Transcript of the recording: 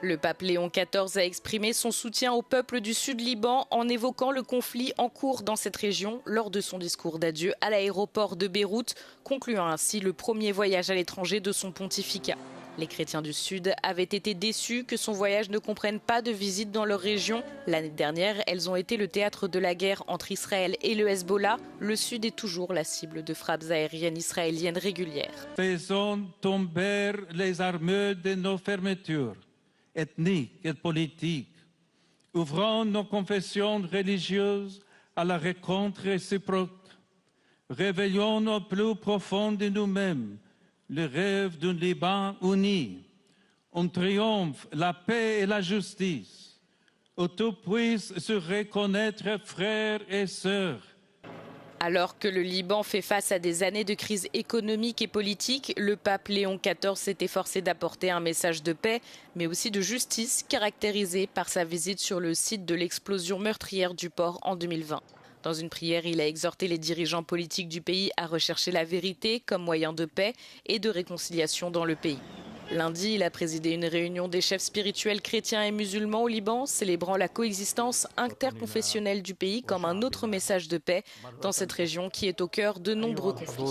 Le pape Léon XIV a exprimé son soutien au peuple du Sud-Liban en évoquant le conflit en cours dans cette région lors de son discours d'adieu à l'aéroport de Beyrouth, concluant ainsi le premier voyage à l'étranger de son pontificat. Les chrétiens du Sud avaient été déçus que son voyage ne comprenne pas de visite dans leur région. L'année dernière, elles ont été le théâtre de la guerre entre Israël et le Hezbollah. Le Sud est toujours la cible de frappes aériennes israéliennes régulières. Faisons tomber les armes de nos fermetures ethniques et politiques. Ouvrons nos confessions religieuses à la rencontre réciproque. Réveillons au plus profond de nous-mêmes le rêve d'un Liban uni, un triomphe, la paix et la justice, où tous puissent se reconnaître frères et sœurs. Alors que le Liban fait face à des années de crise économique et politique, le pape Léon XIV s'est efforcé d'apporter un message de paix, mais aussi de justice, caractérisé par sa visite sur le site de l'explosion meurtrière du port en 2020. Dans une prière, il a exhorté les dirigeants politiques du pays à rechercher la vérité comme moyen de paix et de réconciliation dans le pays. Lundi, il a présidé une réunion des chefs spirituels chrétiens et musulmans au Liban, célébrant la coexistence interconfessionnelle du pays comme un autre message de paix dans cette région qui est au cœur de nombreux conflits.